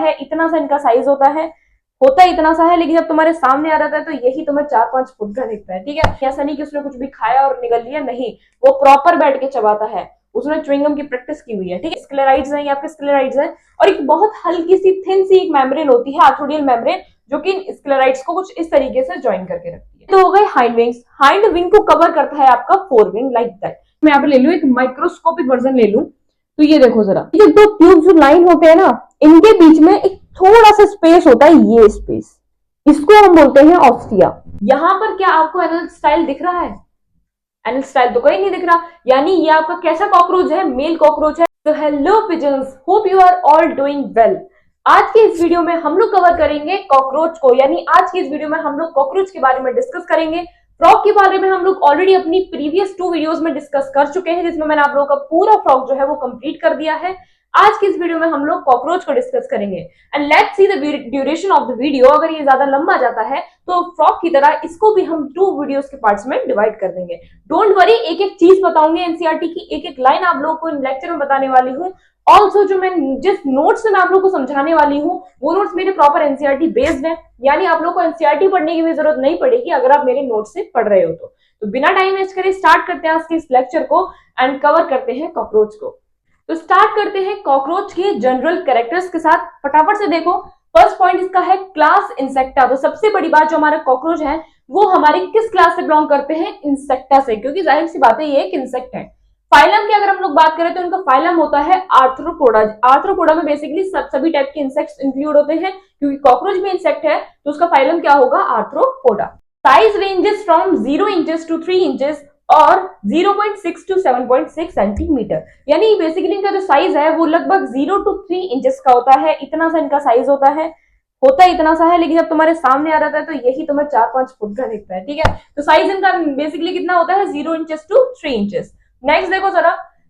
है, इतना सा इनका साइज होता है इतना सा है, लेकिन जब तुम्हारे सामने आ जाता है तो यही तुम्हें 4-5 फुट का दिखता है। ठीक है, ऐसा नहीं कि उसने कुछ भी खाया और निगल लिया, नहीं, वो प्रॉपर बैठ के चबाता है, उसने च्युइंगम की प्रैक्टिस की हुई है। ठीक है, स्क्लेराइड्स हैं, ये आपके स्क्लेराइड्स हैं, और एक बहुत हल्की सी थिन सी एक मेम्ब्रेन होती है, आर्थोडियल मेम्ब्रेन, जो कि इन स्क्लेराइड्स को कुछ इस तरीके से ज्वाइन करके रखती है। तो हो गए हाइंड विंग्स। हाइंड विंग को कवर करता है आपका फोर विंग, लाइक दैट। मैं यहाँ पे ले लूं एक माइक्रोस्कोपिक वर्जन ले लूं, तो ये देखो जरा, ये दो ट्यूब जो लाइन होते हैं ना, इनके बीच में एक थोड़ा सा स्पेस होता है, ये स्पेस, इसको हम बोलते हैं ऑस्टिया। यहां पर क्या आपको एनल स्टाइल दिख रहा है? एनल स्टाइल तो कोई नहीं दिख रहा, यानी ये आपका कैसा कॉकरोच है? मेल कॉकरोच है। तो hello pigeons, hope you are all doing well. आज के इस वीडियो में हम लोग कवर करेंगे कॉकरोच को, यानी आज की इस वीडियो में हम लोग कॉकरोच के बारे में डिस्कस करेंगे। फ्रॉग के बारे में हम लोग ऑलरेडी अपनी प्रीवियस 2 वीडियोस में डिस्कस कर चुके हैं, जिसमें मैंने आप लोगों का पूरा फ्रॉग जो है वो कंप्लीट कर दिया है। आज की इस वीडियो में हम लोग कॉकरोच को डिस्कस करेंगे, and let's see the duration of the video. अगर ये ज्यादा लंबा जाता है तो फ्रॉग की तरह इसको भी हम 2 वीडियोस के पार्ट्स में डिवाइड कर देंगे। डोंट वरी, एक एक चीज बताऊंगी, एनसीईआरटी की एक एक लाइन आप लोगों को इन लेक्चर में बताने वाली हूँ। ऑल्सो जो मैं जिस नोट्स से मैं आप लोगों को समझाने वाली हूँ वो नोट्स मेरे प्रॉपर एनसीईआरटी बेस्ड है, यानी आप लोगों को एनसीईआरटी पढ़ने की भी जरूरत नहीं पड़ेगी अगर आप मेरे नोट्स से पढ़ रहे हो तो बिना टाइम वेस्ट करे स्टार्ट करते हैं आज के इस लेक्चर को एंड कवर करते हैं कॉकरोच को। तो स्टार्ट करते हैं कॉकरोच के जनरल कैरेक्टर्स के साथ। फटाफट से देखो, फर्स्ट पॉइंट इसका है क्लास इंसेक्टा। तो सबसे बड़ी बात, जो हमारे कॉकरोच है वो हमारे किस क्लास से बिलोंग करते हैं? इंसेक्टा से, क्योंकि जाहिर सी बात है ये एक इंसेक्ट है। फाइलम की अगर हम लोग बात करें तो इनका फाइलम होता है आर्थ्रोपोडा। आर्थ्रोपोडा में बेसिकली सभी टाइप के इंसेक्ट्स इंक्लूड होते हैं, क्योंकि कॉकरोच भी इंसेक्ट है तो उसका फाइलम क्या होगा? Arthropoda. Size ranges from 0 inches to 3 inches और 0.6 टू 7.6 सेंटीमीटर, यानी बेसिकली इनका जो साइज है वो लगभग 0 टू 3 इंचेस का होता है, इतना सा इनका साइज होता है इतना सा है, लेकिन जब तुम्हारे सामने आ जाता है तो यही तुम्हें 4-5 फुट का दिखता है। ठीक है, तो साइज इनका बेसिकली कितना होता है? 0 इंचेस टू 3 इंचेस। नेक्स्ट देखो जरा,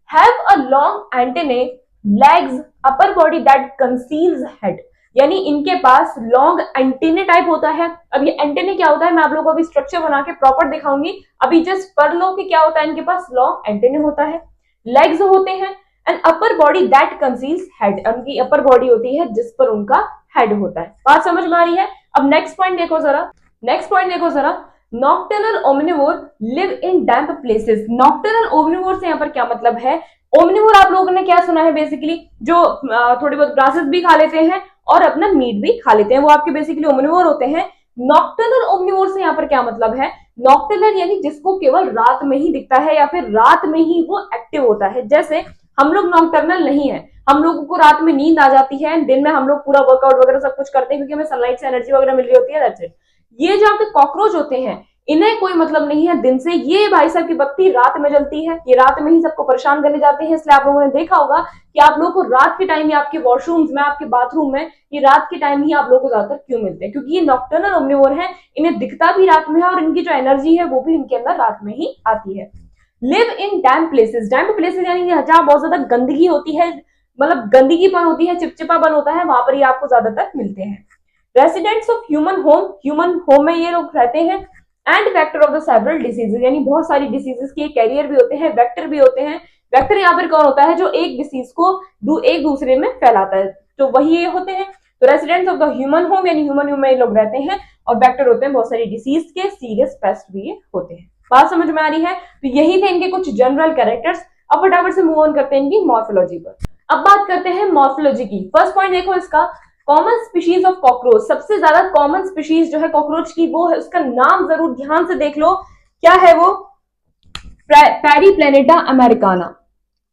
have a long antennae, legs, upper body that conceals head, यानी इनके पास लॉन्ग एंटेने टाइप होता है। अब ये एंटेने क्या होता है मैं आप लोगों को अभी स्ट्रक्चर बना के प्रॉपर दिखाऊंगी, अभी जस्ट पढ़ लो कि क्या होता है। इनके पास लॉन्ग एंटेने होता है, लेग्स होते हैं, and upper body that conceals head, उनकी अपर बॉडी होती है जिस पर उनका हेड होता है। बात समझ में आ रही है? अब नेक्स्ट पॉइंट देखो जरा, nocturnal omnivore live in damp places. Nocturnal omnivore से यहाँ पर क्या मतलब है? ओमनिवोर आप लोगों ने क्या सुना है? बेसिकली जो थोड़ी बहुत ग्रासेस भी खा लेते हैं और अपना मीट भी खा लेते हैं, वो आपके बेसिकली ओमनिवोर होते हैं। नॉक्टर्नल ओमनिवोर से यहाँ पर क्या मतलब है? नॉक्टर्नल यानी जिसको केवल रात में ही दिखता है या फिर रात में ही वो एक्टिव होता है। जैसे हम लोग नॉक्टर्नल नहीं है, हम लोगों को रात में नींद आ जाती है, दिन में हम लोग पूरा वर्कआउट वगैरह सब कुछ करते हैं क्योंकि हमें सनलाइट से एनर्जी वगैरह मिल रही होती है, दैट्स इट। ये जो आपके कॉकरोच होते हैं इन्हें कोई मतलब नहीं है दिन से, ये भाई साहब की बत्ती रात में जलती है, ये रात में ही सबको परेशान करने जाते हैं। इसलिए आप लोगों ने देखा होगा कि आप लोगों को रात के टाइम या आपके वॉशरूम्स में, आपके बाथरूम में, ये रात के टाइम ही आप लोगों को ज्यादातर क्यों मिलते हैं? क्योंकि ये नॉक्टर्नल ओमनिवोर है, इन्हें दिखता भी रात में है और इनकी जो एनर्जी है वो भी इनके अंदर रात में ही आती है। Live in damp places. Damp places यानी जहां बहुत ज्यादा गंदगी होती है, मतलब गंदगीपन होती है, चिपचिपापन होता है, वहां पर ये आपको ज्यादातर मिलते हैं। रेसिडेंट्स ऑफ ह्यूमन होम में ये लोग रहते हैं। And vector of the several diseases, यानी बहुत सारी डिसीजेस के कैरियर भी होते हैं, वेक्टर भी होते हैं। वेक्टर यहाँ पर कौन होता है? जो एक डिसीज को एक दूसरे में फैलाता है, तो वही ये होते हैं। तो residents of the human home यानी ह्यूमन होम में लोग रहते हैं, और वेक्टर होते हैं बहुत सारी डिसीज के, सीरियस पेस्ट भी होते हैं। बात समझ में आ रही है? तो यही थे इनके कुछ जनरल कैरेक्टर्स। अब फटाफट से मूव ऑन करते हैं इनकी मॉर्फोलॉजी पर। अब बात करते हैं मॉर्फोलॉजी की। फर्स्ट पॉइंट देखो इसका, कॉमन स्पीशीज ऑफ कॉकरोच। सबसे ज्यादा कॉमन स्पीशीज जो है कॉकरोच की वो है, उसका नाम जरूर ध्यान से देख लो, क्या है वो? Periplaneta Americana.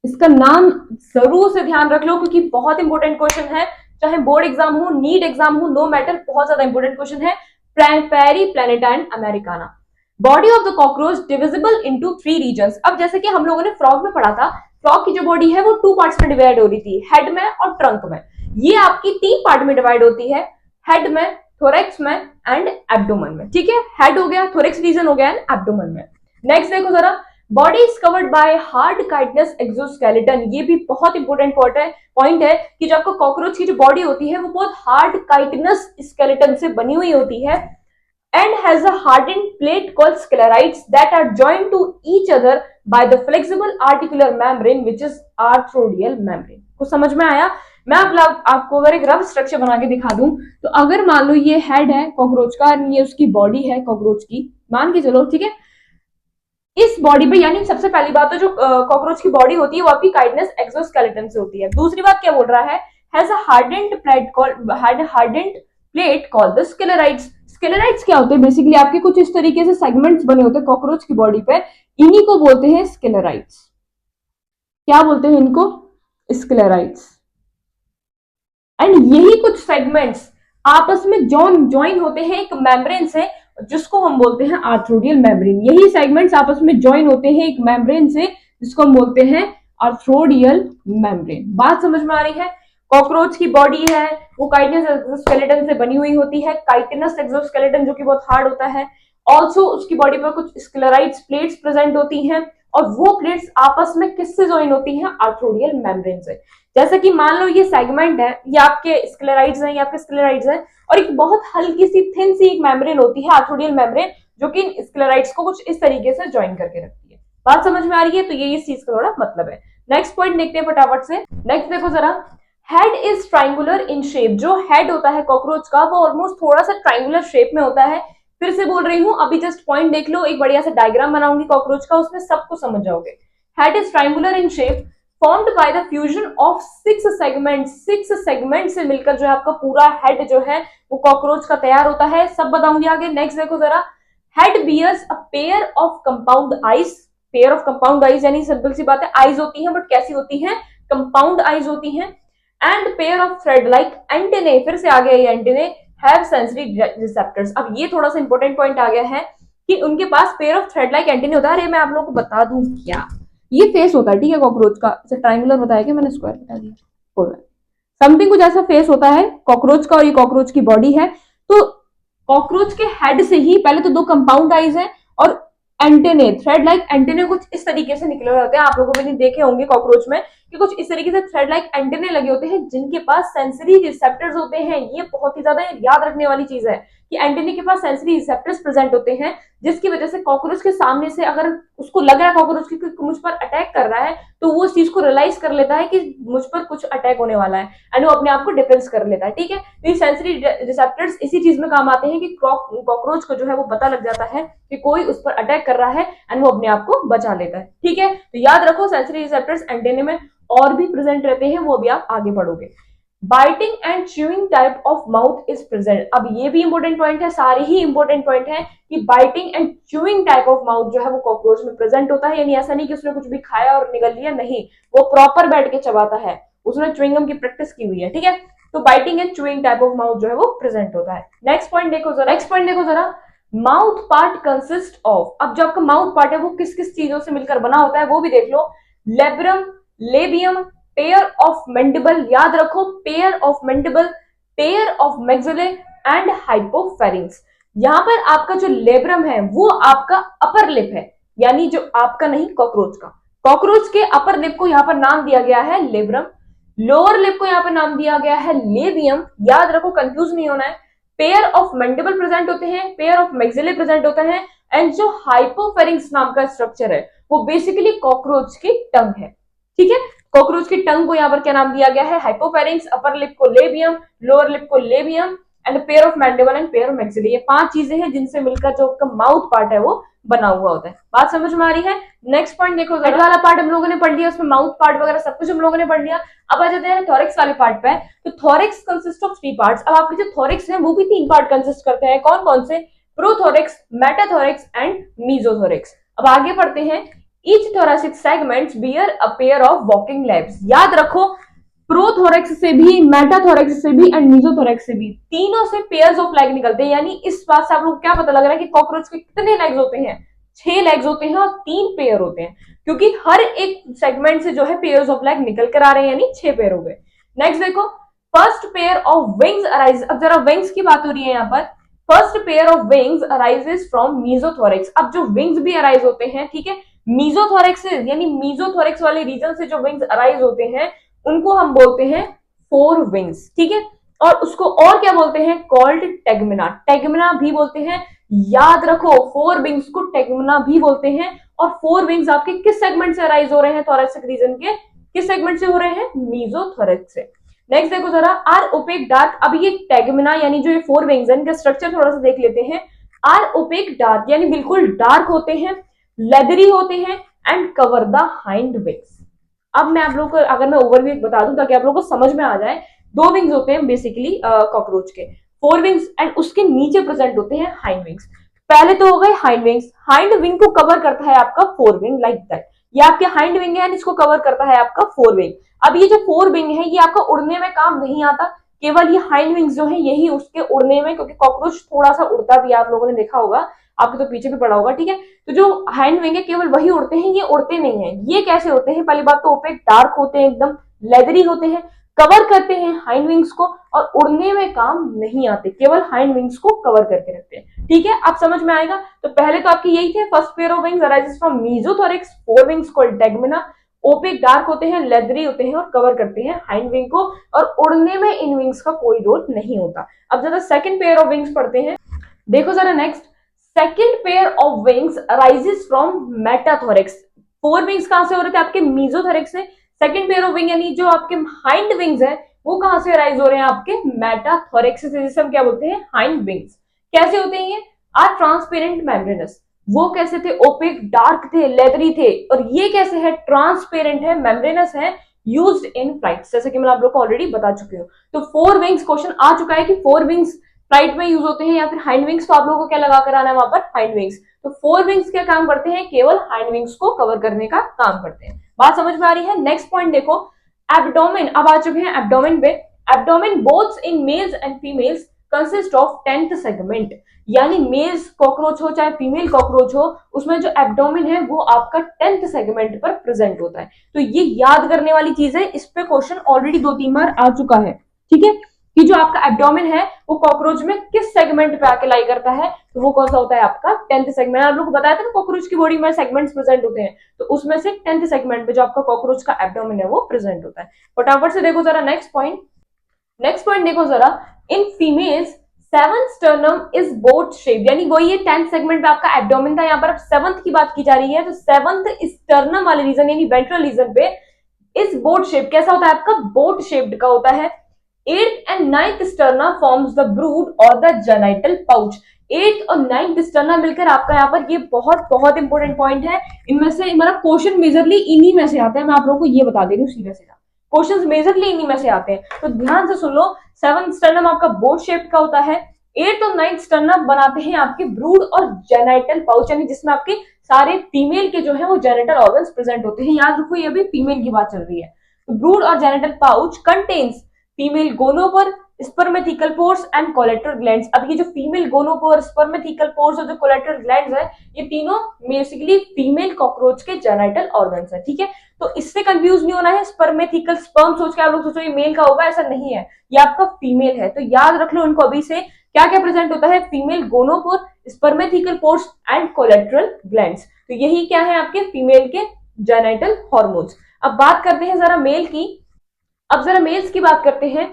इसका नाम जरूर से ध्यान रख लो क्योंकि बहुत इंपॉर्टेंट क्वेश्चन है, चाहे बोर्ड एग्जाम हो, नीट एग्जाम हो, नो मैटर, बहुत ज्यादा इंपॉर्टेंट क्वेश्चन है। Periplaneta and americana. Body of the cockroach divisible into 3 regions. अब जैसे कि हम लोगों ने फ्रॉग में पढ़ा था, फ्रॉग की जो बॉडी है वो 2 पार्ट्स में डिवाइड हो रही थी, हेड में और ट्रंक में। ये आपकी 3 पार्ट में डिवाइड होती है, हेड में, थोरैक्स में एंड एब्डोमेन में। ठीक है, हेड हो गया, थोरैक्स रीजन हो गया एंड एब्डोमेन में। नेक्स्ट देखो जरा, body is covered by hard chitinous exoskeleton. ये भी बहुत इंपॉर्टेंट पॉइंट है कि जो आपको कॉकरोच की जो बॉडी होती है वो बहुत हार्ड काइटनस स्केलेटन से बनी हुई होती है, and has a hardened plate called sclerites that are joined to each other by the flexible articular membrane which is arthrodial membrane। कुछ समझ में आया? मैं आपको अगर एक रफ स्ट्रक्चर बना के दिखा दूं, तो अगर मान लो ये हेड है कॉकरोच का, ये उसकी बॉडी है कॉकरोच की, मान के चलो, ठीक है। इस बॉडी पे, यानी सबसे पहली बात तो जो कॉकरोच की बॉडी होती है वो आपकी काइटनस एक्सोस्केलेटन से होती है। दूसरी बात क्या बोल रहा है, has a hardened plate called the sclerites. Sclerites क्या होते हैं, बेसिकली आपके कुछ इस तरीके से सेगमेंट्स बने होते हैं कॉकरोच की बॉडी पे, इन्हीं को बोलते हैं स्केलेराइड्स। क्या बोलते हैं इनको, स्क्लेराइड्स। एंड यही कुछ सेगमेंट्स आपस में ज्वाइन होते हैं एक मेम्ब्रेन से, जिसको हम बोलते हैं आर्थ्रोडियल मेम्ब्रेन। यही सेगमेंट्स आपस में ज्वाइन होते हैं एक मेम्ब्रेन से, जिसको हम बोलते हैं आर्थ्रोडियल मेम्ब्रेन। बात समझ में आ रही है। कॉकरोच की बॉडी है वो काइटिनस एक्सोस्केलेटन से बनी हुई होती है, काइटिनस एक्सोस्केलेटन जो कि बहुत हार्ड होता है। ऑल्सो उसकी बॉडी पर कुछ स्क्लेराइड्स प्लेट्स प्रेजेंट होती हैं, और वो प्लेट्स आपस में किससे ज्वाइन होती हैं, आर्थ्रोडियल मेम्ब्रेन से। जैसे कि मान लो ये सेगमेंट है, ये आपके स्क्लेराइड्स हैं, ये आपके स्क्लेराइड्स हैं, और एक बहुत हल्की सी थिन सी एक मेम्ब्रेन होती है आर्थ्रोडियल मेम्ब्रेन, जो कि इन स्क्लेराइड्स को कुछ इस तरीके से ज्वाइन करके रखती है। बात समझ में आ रही है। तो ये इस चीज का थोड़ा मतलब है। नेक्स्ट पॉइंट देखते हैं फटाफट से। नेक्स्ट देखो जरा, head is triangular in shape. जो हेड होता है कॉकरोच का वो ऑलमोस्ट थोड़ा सा ट्राइंगुलर शेप में होता है। फिर से बोल रही हूं, अभी जस्ट पॉइंट देख लो, एक बढ़िया सा डायग्राम बनाऊंगी कॉकरोच का, उसमें सब कुछ समझ जाओगे। Head is triangular in shape formed by the fusion of 6 segment. 6 segment से मिलकर जो है आपका पूरा हेड जो है वो कॉकरोच का तैयार होता है। सब बताऊंगी आगे। नेक्स्ट देखो जरा, head bears a pair of compound eyes. Pair of compound eyes यानी सिंपल सी बात है, आईज होती है बट कैसी होती है, कंपाउंड आईज होती है। And pair of thread like antennae, फिर से आ गया ये एंटेने, हैव सेंसरी रिसेप्टर्स। अब ये थोड़ा सा इंपॉर्टेंट पॉइंट आ गया है कि उनके पास pair of thread like antennae होता है। अरे मैं आप लोगों को बता दूं क्या, ये फेस होता है, ठीक है, कॉकरोच का। जैसे ट्राइंगुलर बताया कि मैंने स्क्वायर बता दिया, कोई बात। समथिंग कुछ ऐसा फेस होता है कॉकरोच का, और ये कॉकरोच की बॉडी है। तो कॉकरोच के हेड से ही पहले तो 2 कंपाउंड आईज है, और एंटेने, थ्रेड लाइक एंटेने कुछ इस तरीके से निकले हुए होते हैं। आप लोगों ने देखे होंगे कॉकरोच में कि कुछ इस तरीके से थ्रेड लाइक एंटेने लगे होते हैं, जिनके पास सेंसरी रिसेप्टर्स होते हैं। ये बहुत ही ज्यादा याद रखने वाली चीज है कि एंटेने के पास सेंसरी रिसेप्टर्स प्रेजेंट होते हैं, जिसकी वजह से कॉकरोच के सामने से अगर उसको लग रहा है कॉकरोच की मुझ पर अटैक कर रहा है, तो वो उस चीज को रियलाइज कर लेता है कि मुझ पर कुछ अटैक होने वाला है, एंड वो अपने आप को डिफेंस कर लेता है। ठीक है, तो ये सेंसरी रिसेप्टर्स इसी चीज में काम आते हैं कि कॉकरोच को जो है वो पता लग जाता है कि कोई उस पर अटैक कर रहा है, एंड वो अपने आप को बचा लेता है। ठीक है, तो याद रखो सेंसरी रिसेप्टर्स एंटेने में और भी प्रेजेंट रहते हैं, वो भी आप आगे पढ़ोगे। Biting and chewing type of mouth is present. अब ये भी इंपॉर्टेंट पॉइंट है, सारे ही इंपॉर्टेंट पॉइंट है कि biting and chewing type of mouth जो है वो कॉकरोच में प्रेजेंट होता है। यानी ऐसा नहीं कि उसने कुछ भी खाया और निगल लिया, नहीं, वो प्रॉपर बैठ के चबाता है, उसने च्युइंगम की प्रैक्टिस की हुई है। ठीक है, तो biting and chewing type of mouth जो है वो प्रेजेंट होता है। नेक्स्ट पॉइंट देखो जरा, माउथ पार्ट कंसिस्ट ऑफ। अब जो आपका माउथ पार्ट है वो किस किस चीजों से मिलकर बना होता है वो भी देख लो। Labrum, labium, pair of mandible, याद रखो, pair of mandible, pair of maxillae and hypopharynx. यहां पर आपका जो लेब्रम है वो आपका अपर लिप है, यानी जो आपका नहीं कॉकरोच का, कॉकरोच के अपर लिप को यहां पर नाम दिया गया है लेब्रम, लोअर लिप को यहां पर नाम दिया गया है लेबियम। याद रखो, कंफ्यूज नहीं होना है। पेयर ऑफ मैंडिबल प्रेजेंट होते हैं, पेयर ऑफ मैक्सिले प्रेजेंट होता है, एंड जो हाइपोफेरिंग्स नाम का स्ट्रक्चर है वो बेसिकली कॉकरोच की टंग है। ठीक है, कॉकरोच की टंग को यहाँ पर क्या नाम दिया गया है, हाइपोफेरिंग्स, अपर लिप को लेबियम, लोअर लिप को labium, and pair of mandible and pair of maxillae. ये 5 चीजें हैं जिनसे मिलकर जो आपका माउथ पार्ट है वो बना हुआ होता है। बात समझ में आ रही है। नेक्स्ट पॉइंट देखो, हेड वाला पार्ट हम लोगों ने पढ़ लिया, उसमें माउथ पार्ट वगैरह सब कुछ हम लोगों ने पढ़ लिया। अब आ जाते हैं थोरैक्स वाले पार्ट पे। तो थोरैक्स कंसिस्ट ऑफ 3 पार्ट्स। अब आपके जो थोरैक्स हैं वो भी 3 पार्ट कंसिस्ट करते हैं। कौन कौन से, प्रोथोरैक्स, मेटाथोरैक्स एंड मीजोथोरैक्स। अब आगे पढ़ते हैं। Each thoracic segments bear a pair of walking legs। याद रखो, प्रोथोरैक्स से भी, मेटाथोरैक्स से भी एंड मीजोथोरैक्स से भी, तीनों से पेयर्स ऑफ लेग निकलते हैं। यानी इस बात से आप लोग क्या पता लग रहा है कि कॉकरोच के कितने लेग्स होते हैं, 6 लेग्स होते हैं और 3 पेयर होते हैं, क्योंकि हर एक सेगमेंट से जो है पेयर्स ऑफ लेग निकल कर आ रहे हैं, यानी 6 पेयर हो गए। नेक्स्ट देखो, first pair of wings arise. अब जरा विंग्स की बात हो रही है यहाँ पर। First pair of wings arises from mesothorax. अब जो विंग्स भी अराइज होते हैं, ठीक है, मीजोथोरैक्स से, यानी मीजोथोरैक्स वाले रीजन से जो विंग्स अराइज होते हैं उनको हम बोलते हैं फोर विंग्स। ठीक है, और उसको और क्या बोलते हैं, कॉल्ड टेगमिना। टेगमिना भी बोलते हैं, याद रखो, 4 विंग्स को टेगमिना भी बोलते हैं। और 4 विंग्स आपके किस सेगमेंट से अराइज हो रहे हैं, थोरैसिक रीजन के किस सेगमेंट से हो रहे हैं, मीजोथोरैक्स से। नेक्स्ट देखो जरा, आर ओपेक डार्क। अब ये टेगुमेना यानी जो ये फोर विंग्स है, इनका स्ट्रक्चर थोड़ा सा देख लेते हैं। आर ओपेक डार्क यानी बिल्कुल डार्क होते हैं, लेदरी होते हैं and cover the hind wings. अब मैं आप लोगों को अगर मैं ओवरव्यू बता दूं ताकि आप लोगों को समझ में आ जाए, दो विंग्स होते हैं बेसिकली कॉकरोच के, फोर विंग्स, एंड उसके नीचे प्रेजेंट होते हैं हाइंड विंग्स। पहले तो हो गए हाइंड विंग्स, हाइंड विंग को कवर करता है आपका फोर विंग, लाइक दैट। ये आपके हाइंड विंग है, इसको कवर करता है आपका फोर विंग। अब ये जो फोर विंग है ये आपका उड़ने में काम नहीं आता, केवल ये हाइंड विंग्स जो है यही उसके उड़ने में, क्योंकि कॉकरोच थोड़ा सा उड़ता भी, आप लोगों ने देखा होगा, आपके तो पीछे भी पड़ा होगा, ठीक है। तो जो हाइंड विंग है केवल वही उड़ते हैं, ये उड़ते नहीं है। ये कैसे होते हैं? पहली बात तो ओपेक डार्क होते हैं, एकदम लेदरी होते हैं, कवर करते हैं हाइंड विंग्स को, और उड़ने में काम नहीं आते, केवल हाइंड विंग्स को कवर करके रखते हैं, ठीक है। आप समझ में आएगा। तो पहले तो आपकी यही थे, first pair of wings arises from mesothorax, fore wings called tegmina, opaque dark होते हैं, लेदरी होते हैं और कवर करते हैं हाइंड विंग को, और उड़ने में इन विंग्स का कोई रोल नहीं होता। अब जरा सेकंड पेयर ऑफ विंग्स पढ़ते हैं, देखो जरा next. Second pair of wings arises from metathorax. Fore wings कहां से हो रहे थे? आपके मीजोथोरिक्स से। सेकंड पेयर ऑफ विंग यानी जो आपके हाइंड विंग्स है वो कहां से अराइज हो रहे हैं? आपके मेटाथोरिक्स से, जिसे हम क्या बोलते हैं? Hind wings. कैसे होते हैं ये? Are transparent membranous. वो कैसे थे? ओपेक डार्क थे, लेदरी थे। और ये कैसे है? ट्रांसपेरेंट है, मेम्ब्रेनस है, यूज्ड इन फ्लाइट, जैसे कि मैं आप लोग को ऑलरेडी बता चुकी हूँ। तो फोर विंग्स क्वेश्चन आ चुका है कि फोर विंग्स फ्लाइट में यूज होते हैं या फिर हाइंड विंग्स, तो आप लोगों को क्या लगा कर आना है वहां पर? Hind wings. तो फोर विंग्स क्या काम करते हैं? केवल हाइंड विंग्स को कवर करने का काम करते हैं। बात समझ में आ रही है? नेक्स्ट पॉइंट देखो, एब्डोमेन। अब आ चुके हैं एब्डोमेन पे। Abdomen both in males and females consist of 10th segment, यानी मेल्स कॉकरोच हो चाहे फीमेल कॉकरोच हो, उसमें जो एब्डोमेन है वो आपका 10th सेगमेंट पर प्रेजेंट होता है। तो ये याद करने वाली चीज है, इस पे क्वेश्चन ऑलरेडी 2-3 बार आ चुका है, ठीक है, कि जो आपका एब्डोमेन है वो कॉकरोच में किस सेगमेंट पे आके लाई करता है, तो वो कौन सा होता है? आपका 10th सेगमेंट। आप लोगों को बताया था ना कॉकरोच की बॉडी में सेगमेंट्स प्रेजेंट होते हैं, तो उसमें से 10th सेगमेंट पे जो आपका कॉकरोच का एब्डोमेन है वो प्रेजेंट होता है। फटाफट से देखो जरा नेक्स्ट पॉइंट। नेक्स्ट पॉइंट देखो जरा, in females seventh sternum is boat shape, यानी वही ये 10th सेगमेंट पे आपका एब्डोमेन था, यहाँ पर अब सेवंथ की बात की जा रही है, तो सेवंथ स्टर्नम वाले रीजन यानी वेंट्रल रीजन पे इस बोट शेप, कैसा होता है आपका? बोट शेप्ड का होता है। 8th and 9th sterna forms the brood और द जेनाइटल पाउच। 8th और 9th स्टर्ना मिलकर आपका यहाँ पर, ये बहुत बहुत इंपॉर्टेंट पॉइंट है, इनमें से मतलब क्वेश्चन मेजरली इन्हीं में से आता है, मैं आप लोगों को ये बता दे रही हूँ सीधा सीधा, क्वेश्चंस मेजरली इन्हीं में से आते हैं, तो ध्यान से सुन लो। 7th स्टर्नम आपका बोट शेप का होता है। 8th और 9th स्टर्नम बनाते हैं आपके ब्रूड और जेनाइटल पाउच, यानी जिसमें आपके सारे फीमेल के जो है वो जेनिटल ऑर्गन्स प्रेजेंट होते हैं। याद रखो ये अभी फीमेल की बात चल रही है। ब्रूड और genital pouch contains female gonopore, spermathecal pores and collateral glands. अब ये जो फीमेल गोनोपर, स्पर्मेथिकल पोर्स और जो कोलेटरल ग्लैंड्स है, ये तीनों बेसिकली फीमेल कॉकरोच के जेनिटल ऑर्गन्स है, ठीक है। तो इससे कंफ्यूज नहीं होना है, स्पर्मेथिकल स्पर्म सोच के आप लोग सोचो ये मेल का होगा, ऐसा नहीं है, ये आपका फीमेल है। तो याद रख लो इनको अभी से, क्या क्या प्रेजेंट होता है? Female gonopore, स्पर्मेथिकल pores and collateral glands. तो यही क्या है? आपके फीमेल के जेनिटल हॉर्मोन्स। अब बात करते हैं जरा मेल की। अब जरा मेल्स की बात करते हैं।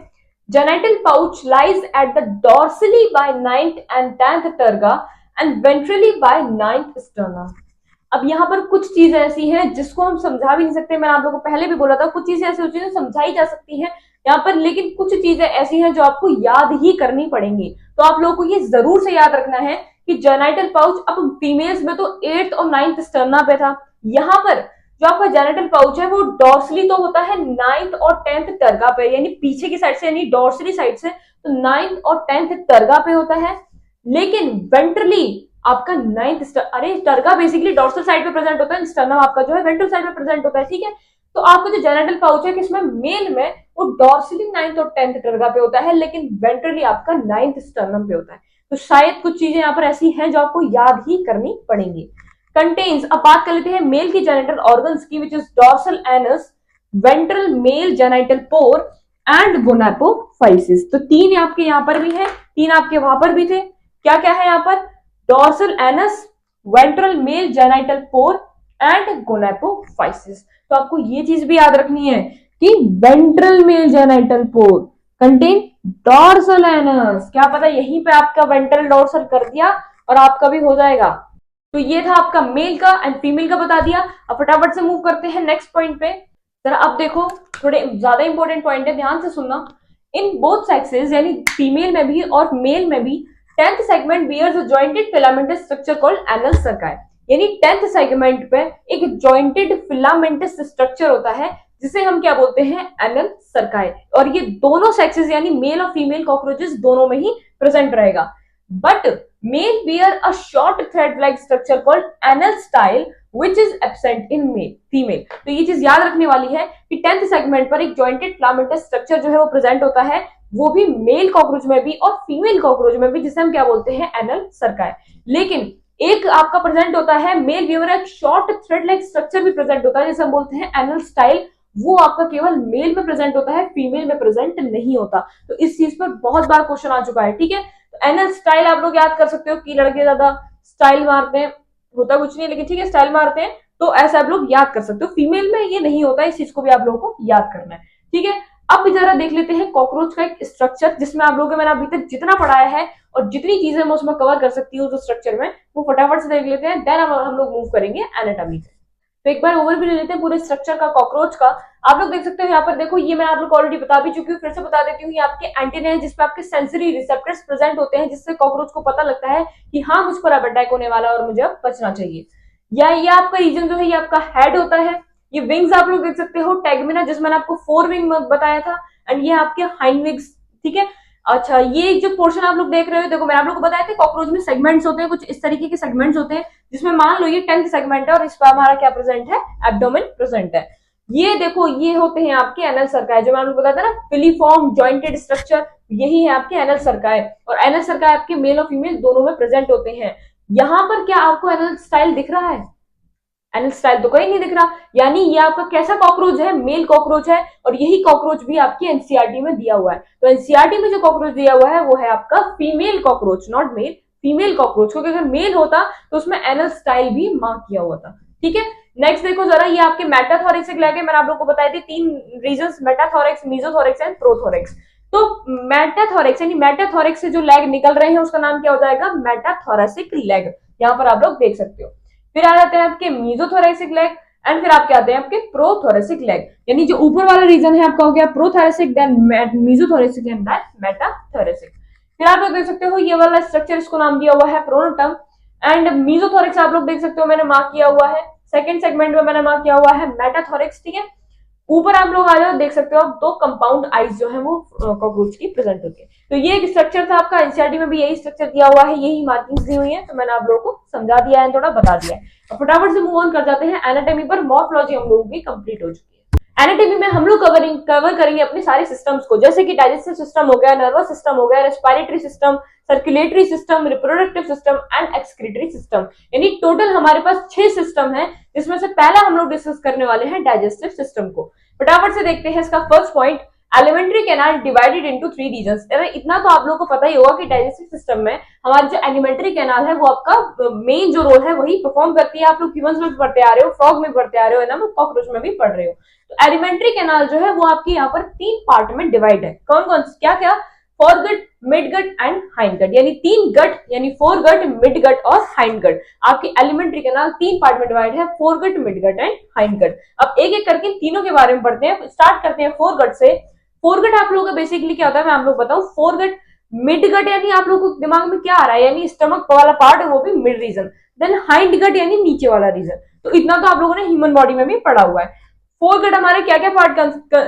Genital pouch lies at the dorsally by 9th and 10th terga and ventrally by 9th sternum. अब यहाँ पर कुछ चीजें ऐसी हैं जिसको हम समझा भी नहीं सकते, मैंने आप लोगों को पहले भी बोला था, कुछ चीजें ऐसी होती हैं जो समझाई जा सकती हैं यहाँ पर, लेकिन कुछ चीजें ऐसी हैं जो आपको याद ही करनी पड़ेंगी। तो आप लोगों को ये जरूर से याद रखना है कि जेनिटल पाउच, अब फीमेल्स में तो 8th और 9th स्टर्ना पे था, यहाँ पर जो आपका जेनिटल पाउच है वो डॉर्सली तो होता है 9th और 10th टर्गा पे, यानी पीछे की साइड से, यानी डॉर्सली साइड से, तो 9th और 10th टर्गा पे होता है। लेकिन वेंट्रली आपका 9th, अरे टर्गा बेसिकली डॉर्सल साइड पे प्रेजेंट होता है, स्टर्नम आपका जो है वेंट्रल साइड पे प्रेजेंट होता है, ठीक है। तो आपका जो जेनिटल पाउच है किसमें? मेल में, वो डॉर्सली 9th और 10th टर्गा पे होता है, लेकिन वेंट्रली आपका 9th स्टर्नम पे होता है। तो शायद कुछ चीजें यहाँ पर ऐसी हैं जो आपको याद ही करनी पड़ेंगी। कंटेन्स, अब बात कर लेते हैं मेल की जेनिटल ऑर्गन्स की, which is dorsal anus, ventral male genital pore and gonapophysis. तो 3 आपके यहाँ पर भी है, 3 आपके वहां पर भी थे। क्या क्या है यहाँ पर? Dorsal anus, ventral male genital pore and gonapophysis. तो आपको ये चीज भी याद रखनी है कि ventral male genital pore contain dorsal anus. क्या पता यहीं पे आपका वेंट्रल डॉर्सल कर दिया और आपका भी हो जाएगा। तो ये था आपका मेल का एंड फीमेल का बता दिया। अब फटाफट से मूव करते हैं नेक्स्ट पॉइंट पे। जरा अब देखो, थोड़े ज्यादा इंपॉर्टेंट पॉइंट है, ध्यान से सुनना। इन बोथ सेक्सेस यानी फीमेल में भी और मेल में भी 10th segment bears a jointed filamentous structure called anal cerci. यानी 10th सेगमेंट पे एक जॉइंटेड फिलामेंटस स्ट्रक्चर होता है जिसे हम क्या बोलते हैं, एनल सर्काई। और ये दोनों सेक्सेस यानी मेल और फीमेल कॉकरोचेस दोनों में ही प्रेजेंट रहेगा। But male bear a short thread like structure called anal style which is absent in male female. तो ये चीज याद रखने वाली है कि 10th सेगमेंट पर एक जॉइंटेड फिलामेंटस स्ट्रक्चर जो है वो प्रेजेंट होता है, वो भी मेल कॉकरोच में भी और फीमेल कॉकरोच में भी, जिसे हम क्या बोलते हैं, एनल सर्काई। लेकिन एक आपका प्रेजेंट होता है मेल व्यूअर, एक शॉर्ट थ्रेड लाइक स्ट्रक्चर भी प्रेजेंट होता है जिसे हम बोलते हैं एनल स्टाइल। वो आपका केवल मेल में प्रेजेंट होता है, फीमेल में प्रेजेंट नहीं होता। तो इस चीज पर बहुत बार क्वेश्चन आ चुका है, ठीक है। तो एनल स्टाइल आप लोग याद कर सकते हो कि लड़के ज्यादा स्टाइल मारते हैं, होता कुछ नहीं लेकिन ठीक है, स्टाइल मारते हैं, तो ऐसा आप लोग याद कर सकते हो। फीमेल में ये नहीं होता, इस चीज को भी आप लोगों को याद करना है, ठीक है। अब जरा देख लेते हैं कॉकरोच का एक स्ट्रक्चर, जिसमें आप लोगों को मैंने अभी तक जितना पढ़ाया है और जितनी चीजें मैं उसमें कवर कर सकती हूँ उस स्ट्रक्चर में, वो फटाफट से देख लेते हैं, देन हम लोग मूव करेंगे एनाटॉमी पे। तो एक बार ओवरव्यू ले लेते हैं पूरे स्ट्रक्चर का कॉकरोच का। आप लोग देख सकते हो यहाँ पर, देखो ये मैं आप लोग को ऑलरेडी बता भी चुकी हूँ, फिर से बता देती हूँ। ये आपके एंटीना है जिसपे आपके सेंसरी रिसेप्टर्स प्रेजेंट होते हैं, जिससे कॉकरोच को पता लगता है कि हाँ मुझ पर अब अटैक होने वाला है और मुझे अब बचना चाहिए। या ये आपका रीजन जो है ये आपका हेड होता है। ये विंग्स आप लोग देख सकते हो, टैगमिना जिसमें मैंने आपको 4 विंग बताया था, एंड ये आपके हाइंड विंग्स, ठीक है। अच्छा, ये जो पोर्शन आप लोग देख रहे हो, देखो मैंने आप लोग को बताया था कॉकरोच में सेगमेंट्स होते हैं, कुछ इस तरीके के सेगमेंट्स होते हैं, जिसमें मान लो ये 10th सेगमेंट है और इस पर हमारा क्या प्रेजेंट है, एब्डोमेन प्रेजेंट है। ये देखो ये होते हैं आपके एनल सर्काई, जो मैंने आपको बताया था ना, फिलीफॉर्म जॉइंटेड स्ट्रक्चर, यही है आपके एनल सर्काई। और एनल सर्काई आपके मेल और फीमेल दोनों में प्रेजेंट होते हैं। यहां पर क्या आपको एनल स्टाइल दिख रहा है? एनल स्टाइल तो कोई नहीं दिख रहा, यानी ये आपका कैसा कॉकरोच है, मेल कॉकरोच है। और यही कॉकरोच भी आपकी एनसीईआरटी में दिया हुआ है। तो एनसीईआरटी में जो कॉकरोच दिया हुआ है वो है आपका female cockroach, not male, female cockroach, क्योंकि अगर मेल होता तो उसमें एनल स्टाइल भी मार्क किया हुआ था, ठीक है। नेक्स्ट देखो जरा, ये आपके मेटाथोरेक्सिक लेग है, मैंने आप लोग को बताया थी 3 reasons, metathorax, mesothorax and prothorax. तो मेटाथोरेक्स यानी मेटाथोरेक्स से जो लेग निकल रहे हैं उसका नाम क्या हो जाएगा, मेटाथोरेसिक लेग। यहाँ पर आप लोग देख सकते हो। फिर आ जाते हैं आपके मीजोथोरेसिक लेग, एंड फिर आपके आते हैं आपके प्रोथोरेसिक लेग, यानी जो ऊपर वाला रीजन है आपका हो गया prothoracic, then मीजोथोरेसिक and then metathoracic. फिर आप लोग देख सकते हो ये वाला स्ट्रक्चर, इसको नाम दिया हुआ है प्रोनोटम। एंड मीजोथोरेक्स आप लोग देख सकते हो मैंने मार्क किया हुआ है, सेकंड सेगमेंट में मैंने मार्क किया हुआ है मेटाथोरेक्स, ठीक है। ऊपर आप लोग आ जाओ, देख सकते हो आप 2 कंपाउंड आइज जो है वो कॉकरोच की प्रेजेंट होती है। तो ये एक स्ट्रक्चर था आपका, एनसीईआरटी में भी यही स्ट्रक्चर दिया हुआ है, यही मार्किंग्स दी हुई है, तो मैंने आप लोगों को समझा दिया है, थोड़ा बता दिया है। अब फटाफट से मूव ऑन कर जाते हैं एनाटॉमी पर। मॉर्फोलॉजी हम लोगों की कंप्लीट हो चुकी है। एनाटॉमी में हम लोग कवर करेंगे अपने सारे सिस्टम्स को, जैसे कि डाइजेस्टिव सिस्टम हो गया, नर्वस सिस्टम हो गया, respiratory system, circulatory system, reproductive system and excretory system. यानी टोटल हमारे पास 6 सिस्टम है, जिसमें से पहला हम लोग डिस्कस करने वाले हैं डाइजेस्टिव सिस्टम को। फटाफट से देखते हैं इसका first point, elementary canal divided into 3 regions. इतना तो आप लोगों को पता ही होगा कि डाइजेस्टिव सिस्टम में हमारी जो एलिमेंट्री कैनाल है वो आपका मेन जो रोल है वही परफॉर्म करती है। आप लोग ह्यूमंस में पढ़ते आ रहे हो, फ्रॉग में पढ़ते आ रहे हो, है ना, कॉकरोच में भी पढ़ रहे हो। तो एलिमेंट्री कैनाल जो है वो आपकी यहाँ पर 3 पार्ट में डिवाइड है। कौन कौन क्या क्या, फोरगट, मिडगट एंड हाइंडगट, यानी 3 गट, यानी फोरगट, मिडगट और हाइंडगट। आपकी एलिमेंट्री कैनाल 3 पार्ट में डिवाइड है, फोरगट, मिडगट एंड हाइंडगट। अब एक एक करके तीनों के बारे में पढ़ते हैं। स्टार्ट करते हैं फोरगट से। फोरगट आप लोगों का बेसिकली क्या होता है मैं आप लोग बताऊं। फोरगट, मिडगट यानी आप लोगों को दिमाग में क्या आ रहा है, यानी स्टमक वाला पार्ट है, वो भी मिड रीजन। देन हाइंडगट यानी नीचे वाला रीजन। तो इतना तो आप लोगों ने ह्यूमन बॉडी में भी पढ़ा हुआ है। फोरगट हमारे क्या क्या पार्ट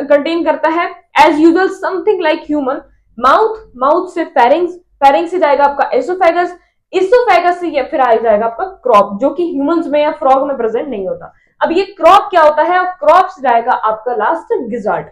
कंटेन करता है, as usual something like human. Mouth, mouth से फेरिंग्स, फेरिंग्स से जाएगा आपका एसोफेगस, इसोफेगस से फिर आ जाएगा आपका क्रॉप, जो कि ह्यूमंस में या फ्रॉग में प्रेजेंट नहीं होता। अब ये क्रॉप क्या होता है, क्रॉप से जाएगा आपका लास्ट गिजार्ड।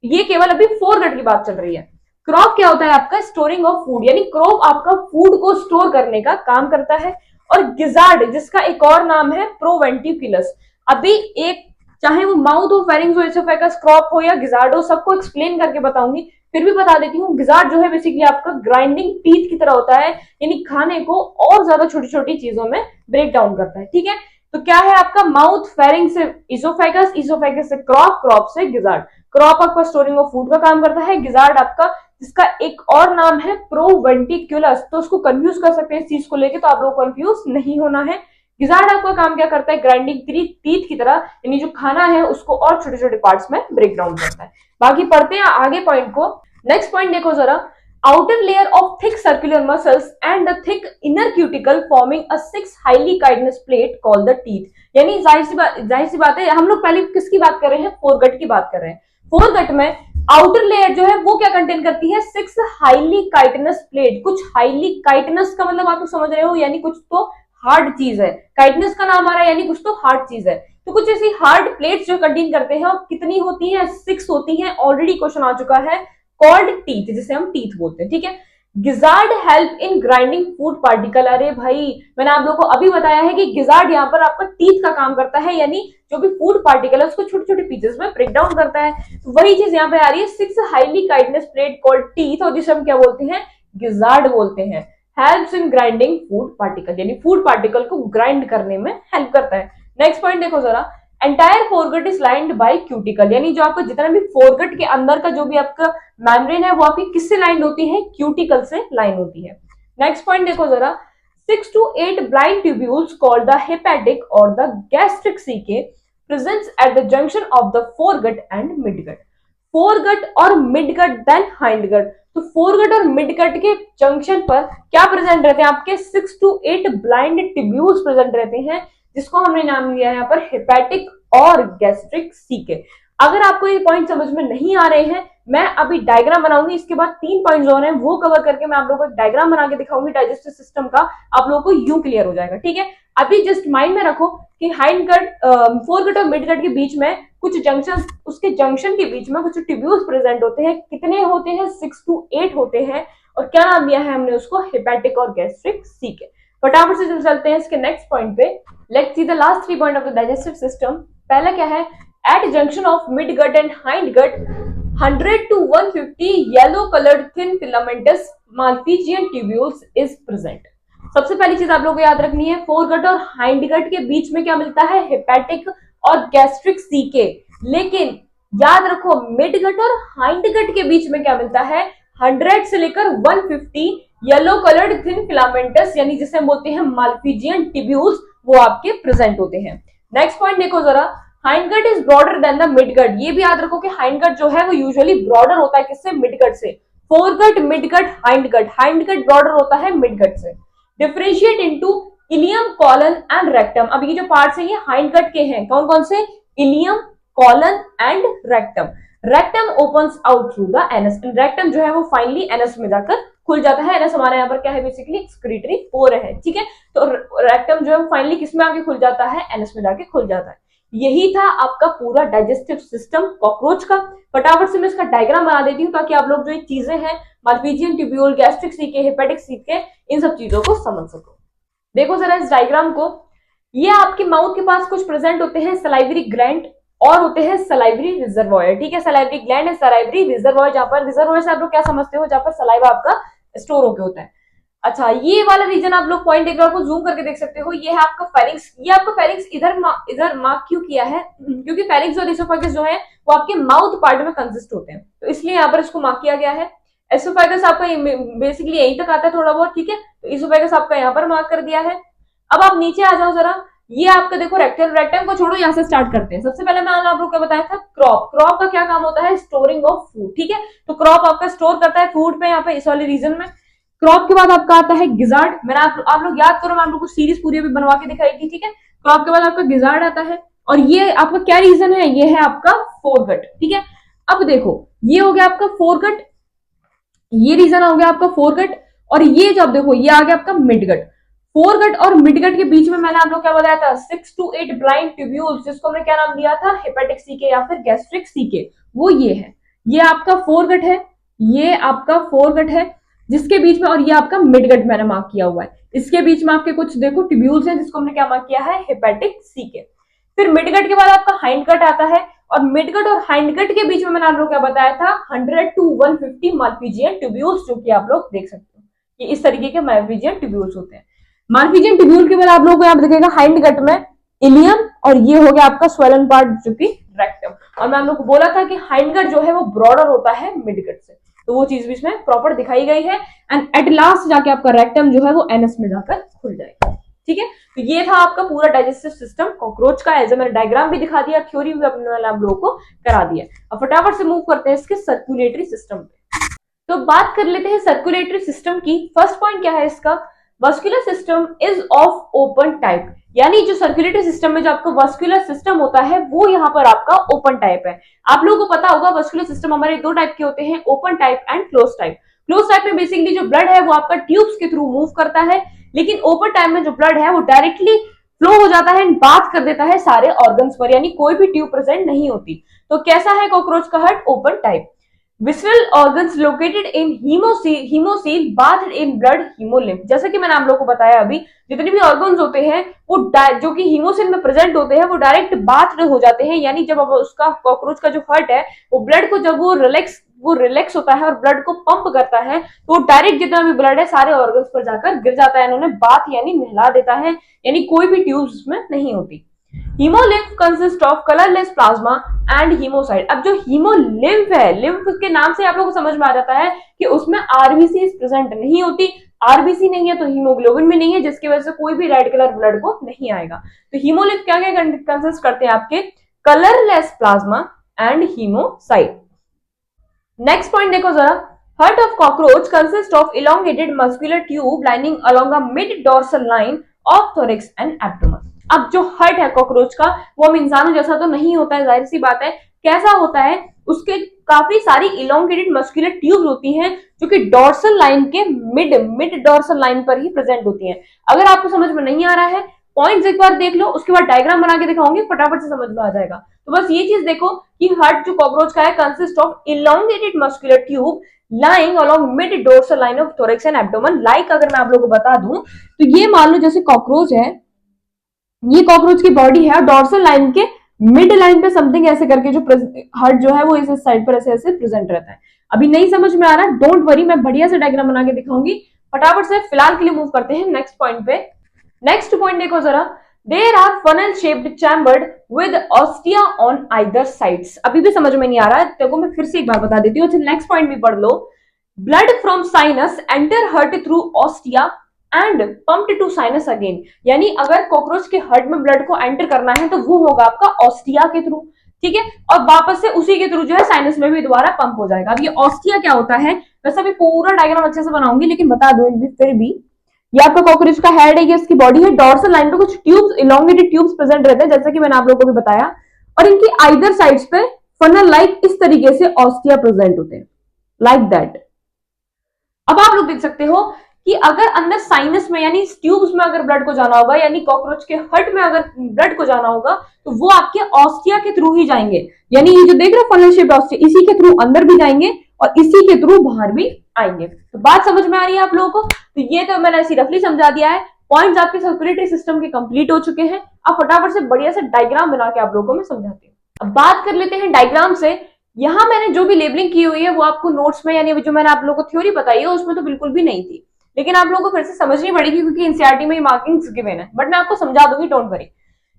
ये केवल अभी फोरगट की बात चल रही है। क्रॉप क्या होता है आपका, स्टोरिंग ऑफ फूड, यानी क्रॉप आपका फूड को स्टोर करने का काम करता है। और गिजार्ड जिसका एक और नाम है प्रोवेंटिकुलस। अभी एक चाहे वो माउथ हो, फेरिंग्स हो, एसोफेगस, क्रॉप हो या गिजार्ड हो, सबको एक्सप्लेन करके बताऊंगी। फिर भी बता देती हूँ, गिजार्ड जो है बेसिकली आपका ग्राइंडिंग टीथ की तरह होता है, यानी खाने को और ज्यादा छोटी छोटी चीजों में ब्रेक डाउन करता है, ठीक है। तो क्या है आपका, माउथ, फेरिंग से इसोफेगस, इसोफेगस से क्रॉप, क्रॉप से गिजार्ड। क्रॉप आपका स्टोरिंग ऑफ फूड का काम करता है, गिजार्ड आपका जिसका एक और नाम है प्रोवेंटिकुलस। तो उसको कंफ्यूज कर सकते हैं इस चीज को लेके, तो आप लोग कंफ्यूज नहीं होना है। गिजार्ड आपका काम क्या करता है, ग्राइंडिंग टीथ की तरह, यानी जो खाना है उसको और छोटे छोटे पार्ट्स में ब्रेक डाउन करता है। बाकी पढ़ते हैं आगे पॉइंट को। नेक्स्ट पॉइंट देखो जरा, outer layer of thick circular muscles and the thick inner cuticle forming a six highly chitinous plate called the teeth। यानी जाहिर सी बात है, हम लोग पहले किसकी बात कर रहे हैं, फोरगट की बात कर रहे हैं। फोरगट में आउटर लेयर जो है वो क्या कंटेन करती है, सिक्स हाईली काइटनस प्लेट। कुछ हाईली काइटनस का मतलब आप लोग समझ रहे हो, यानी कुछ तो हार्ड चीज है। काइटनस का नाम आ रहा है, यानी कुछ तो हार्ड चीज है। तो कुछ ऐसी हार्ड प्लेट्स जो कंटेन करते हैं, और कितनी होती है, 6 होती हैं। ऑलरेडी क्वेश्चन आ चुका है, कॉल्ड टीथ, जिसे हम टीथ बोलते हैं, ठीक है। Gizzard help in grinding food particle. अरे भाई, मैंने आप लोगों को अभी बताया है कि गिजार्ड यहाँ पर आपका टीथ का काम करता है, यानी जो भी फूड पार्टिकल है उसको छोटे छोटे पीसेस में ब्रेक डाउन करता है। तो वही चीज यहाँ पे आ रही है, 6 highly chitinous plate called teeth, और जिसे हम क्या बोलते हैं, गिजार्ड बोलते हैं। Helps in grinding food particle, यानी फूड पार्टिकल को ग्राइंड करने में हेल्प करता है। नेक्स्ट पॉइंट देखो जरा, entire foregut is lined by cuticle, यानी जो आपका जितना भी फोरगट के अंदर का जो भी आपका मेम्ब्रेन है वो आपकी किससे लाइन होती है, क्यूटिकल से लाइन होती है। नेक्स्ट पॉइंट देखो जरा, 6 to 8 blind tubules called the hepatic or the gastric caecae presents at the junction of the foregut and midgut। Foregut और मिडगट देन हाइंडगट। तो फोरगट और मिडगट के जंक्शन पर क्या प्रेजेंट रहते हैं, आपके 6 to 8 ब्लाइंड ट्यूब्यूल्स प्रेजेंट रहते हैं, जिसको हमने नाम दिया है यहाँ पर हेपेटिक और गैस्ट्रिक सीके। अगर आपको ये पॉइंट समझ में नहीं आ रहे हैं, मैं अभी डायग्राम बनाऊंगी, इसके बाद 3 पॉइंट्स और हैं वो कवर करके मैं आप लोगों को एक डायग्राम बना के दिखाऊंगी डाइजेस्टिव सिस्टम का, आप लोगों को यूं क्लियर हो जाएगा, ठीक है। अभी जस्ट माइंड में रखो कि हाइंडगट, फोरगट और मिडगट के बीच में कुछ जंक्शन, उसके जंक्शन के बीच में कुछ ट्यूब्यूल्स प्रेजेंट होते हैं। कितने होते हैं, 6 to 8 होते हैं, और क्या नाम दिया है हमने उसको, हेपेटिक और गैस्ट्रिक सीके। फटाफट से चलते हैं इसके नेक्स्ट पॉइंट पे। Let's see the last 3 point of the digestive system. पहला क्या है, at junction of midgut and hindgut 100 to 150 yellow coloured thin filamentous Malpighian tubules is present. सबसे पहली चीज आप लोगों को याद रखनी है, फोरगट और हाइंडगट के बीच में क्या मिलता है, हेपेटिक और गैस्ट्रिक सीके। लेकिन याद रखो, मिडगट और हाइंडगट के बीच में क्या मिलता है, 100 से लेकर 150 येलो कलर्ड थिन फिलामेंटस, यानी जिसे हम बोलते हैं माल्पीजियन ट्यूब्यूल्स, वो आपके प्रेजेंट होते हैं। नेक्स्ट पॉइंट देखो जरा, hindgut is broader then the midgut. ये भी याद रखो कि हाइंडगट जो है वो यूजुअली ब्रॉडर होता है, किससे, मिडगट से। Foregut, midgut, hindgut, hindgut broader होता है मिडगट से। Differentiate into ileum, colon and rectum. अब ये जो पार्ट्स हैं ये हाइंडगट के हैं, कौन कौन से, ileum, colon and rectum. Rectum opens out through the anus, rectum जो है वो फाइनली एनस में जाकर खुल जाता है। एनस हमारे यहाँ पर क्या है, बेसिकली एक्सक्रीटरी पोर है, ठीक है। तो रेक्टम जो है फाइनली किस में आके खुल जाता है, एनस में जाके खुल जाता है। यही था आपका पूरा डाइजेस्टिव सिस्टम कॉकरोच का। फटाफट से मैं इसका डायग्राम बना देती हूँ ताकि आप लोग जो ये चीजें हैं, Malpighian tubule, gastric caeca, hepatic caeca, इन सब चीजों को समझ सको। देखो जरा इस डायग्राम को, ये आपके माउथ के पास कुछ प्रेजेंट होते हैं सलाइवरी ग्लैंड और होते हैं सलाइवरी रिजर्वॉयर, ठीक है। सलाइवरी ग्लैंड है, सलाइवरी रिजर्वॉयर, जहां पर रिजर्वॉयर से आप लोग क्या समझते हो, जहां पर सलाइवा आपका स्टोर होके होता है। अच्छा, ये वाला रीजन आप लोग पॉइंट एक बार को जूम करके देख सकते हो, ये है आपका फेरिंक्स। ये आपका फेरिंक्स इधर मार्क क्यों किया है, क्योंकि फेरिंक्स और इसोफेगस जो है वो आपके माउथ पार्ट में कंसिस्ट होते हैं, तो इसलिए यहाँ पर इसको मार्क किया गया है। एसोफेगस आपका बेसिकली यहीं तक आता है थोड़ा बहुत, ठीक है। तो इसोफेगस आपका यहाँ पर मार्क कर दिया है। अब आप नीचे आ जाओ जरा, ये आपका देखो रेक्टम, रेक्टम को छोड़ो, यहाँ से स्टार्ट करते हैं। सबसे पहले मैंने आप लोग को बताया था क्रॉप। क्रॉप का क्या काम होता है, स्टोरिंग ऑफ फूड, ठीक है। तो क्रॉप आपका स्टोर करता है फूड पे, यहाँ पे इस वाले रीजन में। क्रॉप के बाद आपका आता है गिजार्ड। मैंने आप लोग याद करो, मैं आप लोग को सीरीज पूरी अभी बनवा के दिखाई थी, ठीक है। क्रॉप के बाद आपका गिजार्ड आता है, और ये आपका क्या रीजन है, ये है आपका फोरगट, ठीक है। अब देखो, ये हो गया आपका फोरगट, ये रीजन हो गया आपका फोरगट, और ये जब देखो ये आ गया आपका मिडगट। फोरगट और मिडगट के बीच में मैंने आप लोग क्या बताया था, 6 to 8 ब्लाइंड ट्यूब्यूल्स, जिसको हमने क्या नाम दिया था, हेपेटिक सीके या फिर गैस्ट्रिक सीके। वो ये है, ये आपका फोरगट है, ये आपका फोरगट है जिसके बीच में, और ये आपका मिडगट मैंने मार्क किया हुआ है। इसके बीच में आपके कुछ देखो ट्यूब्यूल्स हैं, जिसको हमने क्या मार्क किया है, हेपेटिक सीके। फिर मिडगट के बाद आपका हाइंडगट आता है, और मिडगट और हाइंडगट के बीच में मैंने आप लोग क्या बताया था, 100 to 150 माल्पीजियन ट्यूब्यूल्स, जो कि आप लोग देख सकते हो, ये इस तरीके के माल्पीजियन ट्यूब्यूल्स होते हैं। माल्पीजियन ट्यूब्यूल के बाद आप लोगों को यहाँ दिखेगा हाइंडगट में इलियम, और ये हो गया आपका स्वेलन पार्ट जो कि रेक्टम। और मैं आप लोग को बोला था कि हाइंडगट जो है वो ब्रॉडर होता है मिडगट से, तो वो चीज भी इसमें प्रॉपर दिखाई गई है। एंड एट लास्ट जाके आपका रेक्टम जो है वो एनस में जाकर खुल जाएगा। ठीक है, तो ये था आपका पूरा डाइजेस्टिव सिस्टम कॉकरोच का। एज मैंने डायग्राम भी दिखा दिया, थ्योरी भी अपने आप लोगों को करा दिया। अब फटाफट से मूव करते हैं इसके सर्कुलेटरी सिस्टम पे। तो बात कर लेते हैं सर्कुलेटरी सिस्टम की। फर्स्ट पॉइंट क्या है इसका, vascular system is of open type, यानी जो सर्कुलेटरी सिस्टम में जो आपका वस्कुलर सिस्टम होता है वो यहाँ पर आपका ओपन टाइप है। आप लोगों को पता होगा वस्कुलर सिस्टम हमारे दो टाइप के होते हैं, open type and close type. Close type में बेसिकली जो ब्लड है वो आपका ट्यूब्स के थ्रू मूव करता है, लेकिन ओपन टाइप में जो ब्लड है वो डायरेक्टली फ्लो हो जाता है एंड बात कर देता है सारे ऑर्गन्स पर, यानी कोई भी ट्यूब प्रेजेंट नहीं होती। तो कैसा है कॉकरोच का heart, open type. Visceral organs located in hemocoel bathed in blood hemolymph। जैसा कि मैंने आप लोगों को बताया अभी, जितने भी ऑर्गन्स होते हैं वो जो कि हीमोसिल में प्रेजेंट होते हैं वो डायरेक्ट बाथ हो जाते हैं, यानी जब उसका कॉकरोच का जो हर्ट है वो ब्लड को जब वो रिलैक्स होता है और ब्लड को पंप करता है तो डायरेक्ट जितना भी ब्लड है सारे ऑर्गन्स पर जाकर गिर जाता है, इन्होंने बाथ यानी नहला देता है, यानी कोई भी ट्यूब्स में नहीं होती। Haemolymph consist of colourless plasma and haemocyte. अब जो हीमोलिम्फ है, लिम्फ के नाम से आप लोगों को समझ में आ जाता है कि उसमें आरबीसी प्रेजेंट नहीं होती। आरबीसी नहीं है तो हीमोग्लोबिन भी नहीं है, जिसकी वजह से कोई भी रेड कलर ब्लड को नहीं आएगा। तो हीमोलिम्फ क्या क्या कंसिस्ट करते हैं आपके, colourless plasma and haemocyte. Next point देखो जरा, heart of cockroach consist of elongated muscular tube lining along a mid dorsal line of thorax and abdomen. अब जो हर्ट है कॉकरोच का वो हम इंसानों जैसा तो नहीं होता है, जाहिर सी बात है। कैसा होता है, उसके काफी सारी इलोंगेटेड मस्कुलर ट्यूब्स होती हैं जो कि डोर्सल लाइन के मिड डोर्सल लाइन पर ही प्रेजेंट होती हैं। अगर आपको समझ में नहीं आ रहा है, पॉइंट्स एक बार देख लो, उसके बाद डायग्राम बना के दिखाऊंगी, फटाफट से समझ में आ जाएगा। तो बस ये चीज देखो कि हर्ट जो कॉकरोच का है consist of elongated muscular tube lying along mid dorsal line of thorax and abdomen. Like अगर मैं आप लोगों को बता दूं तो ये मान लो जैसे कॉकरोच है, ये कॉकरोच की बॉडी है, डोर्सल लाइन के मिड लाइन पे समथिंग ऐसे करके जो हर्ट जो है वो इस साइड पर ऐसे ऐसे प्रेजेंट रहता है। अभी नहीं समझ में आ रहा, डोंट वरी, मैं बढ़िया से डायग्राम बना के दिखाऊंगी। फटाफट से फिलहाल के लिए मूव करते हैं नेक्स्ट पॉइंट पे। नेक्स्ट पॉइंट देखो जरा, there are funnel shaped chambered with ostia on either sides. अभी भी समझ में नहीं आ रहा है, देखो मैं फिर से एक बार बता देती हूँ, नेक्स्ट पॉइंट भी पढ़ लो। Blood from sinus enter heart through ostia and pumped to sinus again, यानी अगर कॉकरोच के हर्ट में ब्लड को एंटर करना है तो वो होगा आपका ऑस्टिया के थ्रू, ठीक है, और वापस से उसी के थ्रू जो है साइनस में भी दोबारा पंप हो जाएगा। अब ये ऑस्टिया क्या होता है, वैसे अभी पूरा डायग्राम अच्छे से बनाऊंगी, लेकिन बता दूं फिर भी, ये आपका कॉकरोच का हेड है, ये इसकी बॉडी है, डोर्सल लाइन पे कुछ ट्यूब्स, इलोंगेटेड ट्यूब्स प्रेजेंट रहते हैं, जैसा कि मैंने आप लोगों को भी बताया, और इनकी आइदर साइड्स पे फनल लाइक इस तरीके से ऑस्टिया प्रेजेंट होते हैं, लाइक दैट। अब आप लोग देख सकते हो कि अगर अंदर साइनस में यानी ट्यूब्स में अगर ब्लड को जाना होगा, यानी कॉकरोच के हर्ट में अगर ब्लड को जाना होगा तो वो आपके ऑस्टिया के थ्रू ही जाएंगे, यानी ये जो देख रहे हो फनल शेप्ड ऑस्टिया, इसी के थ्रू अंदर भी जाएंगे और इसी के थ्रू बाहर भी आएंगे। तो बात समझ में आ रही है आप लोगों को? तो ये तो मैंने ऐसी रफली समझा दिया है, पॉइंट्स आपके सर्कुलेटरी सिस्टम के कंप्लीट हो चुके हैं। अब फटाफट से बढ़िया से डायग्राम बना के आप लोगों को मैं समझाती हूँ। अब बात कर लेते हैं डायग्राम से। यहाँ मैंने जो भी लेबलिंग की हुई है वो आपको नोट्स में, यानी जो मैंने आप लोगों को थ्योरी बताई है उसमें तो बिल्कुल भी नहीं थी, लेकिन आप लोगों को फिर से समझनी पड़ेगी क्योंकि एनसीईआरटी में मार्किंग्स गिवन है, बट मैं आपको समझा दूंगी, डोंट वरी।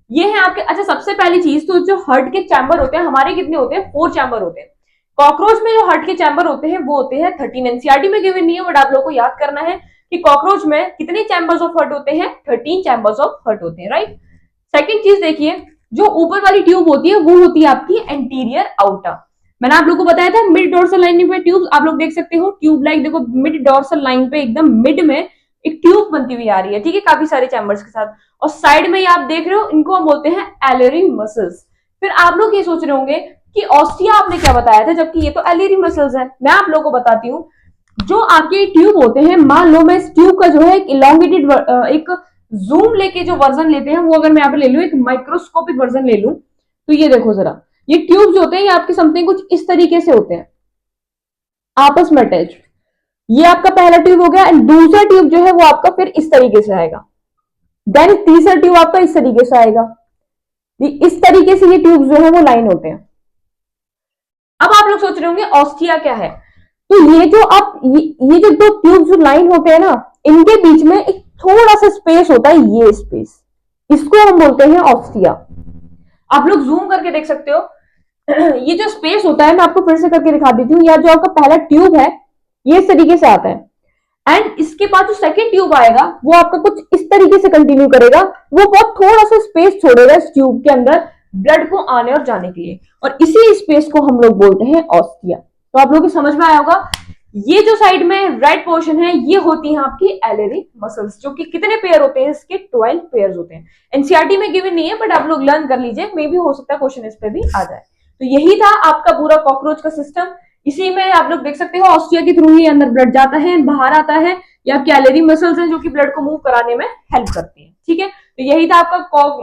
ये है आपके, अच्छा सबसे पहली चीज तो जो हर्ट के चैम्बर होते हैं हमारे कितने होते हैं, 4 चैम्बर होते हैं। कॉकरोच में जो हर्ट के चैम्बर होते हैं वो होते हैं 13। एनसीईआरटी में गिवन नहीं है, बट आप लोगों को याद करना है कि कॉकरोच में कितने चैम्बर्स ऑफ हर्ट होते हैं, 13 चैम्बर्स ऑफ हर्ट होते हैं, राइट। सेकेंड चीज देखिए, जो ऊपर वाली ट्यूब होती है वो होती है आपकी एंटीरियर आउटर। मैंने आप लोगों को बताया था मिड डोर्सल लाइन पे ट्यूब, आप लोग देख सकते हो ट्यूब लाइक, देखो मिड डोर्सल लाइन पे एकदम मिड में एक ट्यूब बनती हुई आ रही है, ठीक है, काफी सारे चैम्बर्स के साथ, और साइड में ये आप देख रहे हो इनको हम बोलते हैं एलियरी मसल्स। फिर आप लोग ये सोच रहे होंगे कि ऑस्टिया आपने क्या बताया था, जबकि ये तो एलियरी मसल्स है। मैं आप लोगों को बताती हूँ, जो आपके ट्यूब होते हैं, मान लो मैं इस ट्यूब का जो है एक इलोंगेटेड, एक जूम लेके जो वर्जन लेते हैं वो अगर मैं यहाँ पे ले लूं, एक माइक्रोस्कोपिक वर्जन ले लूं, तो ये देखो जरा, ये ट्यूब्स होते हैं, ये आपके समथिंग कुछ इस तरीके से होते हैं, आपस में अटैच। ये आपका पहला ट्यूब हो गया, एंड दूसरा ट्यूब जो है वो आपका फिर इस तरीके से आएगा, देन तीसरा ट्यूब आपका इस तरीके से आएगा। इस तरीके से ये ट्यूब जो है वो लाइन होते हैं। अब आप लोग सोच रहे होंगे ऑस्टिया क्या है, तो ये जो आप ये जो दो ट्यूब जो लाइन होते हैं ना, इनके बीच में एक थोड़ा सा स्पेस होता है, ये स्पेस, इसको हम बोलते हैं ऑस्टिया। आप लोग जूम करके देख सकते हो, ये जो स्पेस होता है मैं आपको फिर से करके दिखा देती हूँ, या जो आपका पहला ट्यूब है ये इस तरीके से आता है, एंड इसके बाद जो सेकेंड ट्यूब आएगा वो आपका कुछ इस तरीके से कंटिन्यू करेगा, वो बहुत थोड़ा सा स्पेस छोड़ेगा इस ट्यूब के अंदर ब्लड को आने और जाने के लिए, और इसी स्पेस को हम लोग बोलते हैं ऑस्टिया। तो आप लोगों को समझ में आया होगा। ये जो साइड में रेड पोर्शन है ये होती है आपकी एलरी मसल्स, जो कि कितने पेयर होते हैं, इसके 12 पेयर होते हैं। एनसीईआरटी में गिवन नहीं है बट आप लोग लर्न कर लीजिए, मे भी हो सकता है क्वेश्चन इस पे भी आ जाए। तो यही था आपका पूरा कॉकरोच का सिस्टम। इसी में आप लोग देख सकते हो ऑस्टिया के थ्रू ही अंदर ब्लड जाता है, बाहर आता है, या कैलरी मसल्स हैं जो कि ब्लड को मूव कराने में हेल्प करती हैं। ठीक है, तो यही था आपका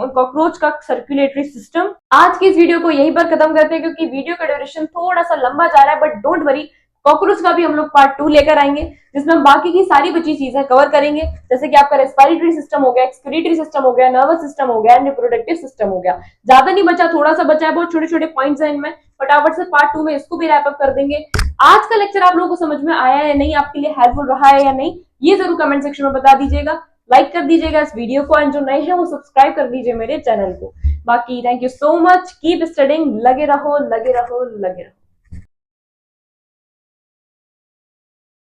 कॉकरोच का सर्कुलेटरी सिस्टम। आज की इस वीडियो को यहीं पर खत्म करते हैं क्योंकि वीडियो का ड्यूरेशन थोड़ा सा लंबा जा रहा है, बट डोंट वरी, कॉकरोच का भी हम लोग पार्ट 2 लेकर आएंगे जिसमें हम बाकी की सारी बची चीजें कवर करेंगे, जैसे कि आपका रेस्पिरेटरी सिस्टम हो गया, एक्सक्रीटरी सिस्टम हो गया, नर्वस सिस्टम हो गया, रिप्रोडक्टिव सिस्टम हो गया। ज्यादा नहीं बचा, थोड़ा सा बचा है, बहुत छोटे छोटे पॉइंट्स हैं इनमें, फटाफट से पार्ट 2 में इसको भी रैप अप कर देंगे। आज का लेक्चर आप लोगों को समझ में आया है नहीं, आपके लिए हेल्पफुल रहा है या नहीं, ये जरूर कमेंट सेक्शन में बता दीजिएगा। लाइक कर दीजिएगा इस वीडियो को, एंड जो नए हैं वो सब्सक्राइब कर दीजिए मेरे चैनल को। बाकी thank you so much, keep studying, लगे रहो लगे रहो लगे रहो।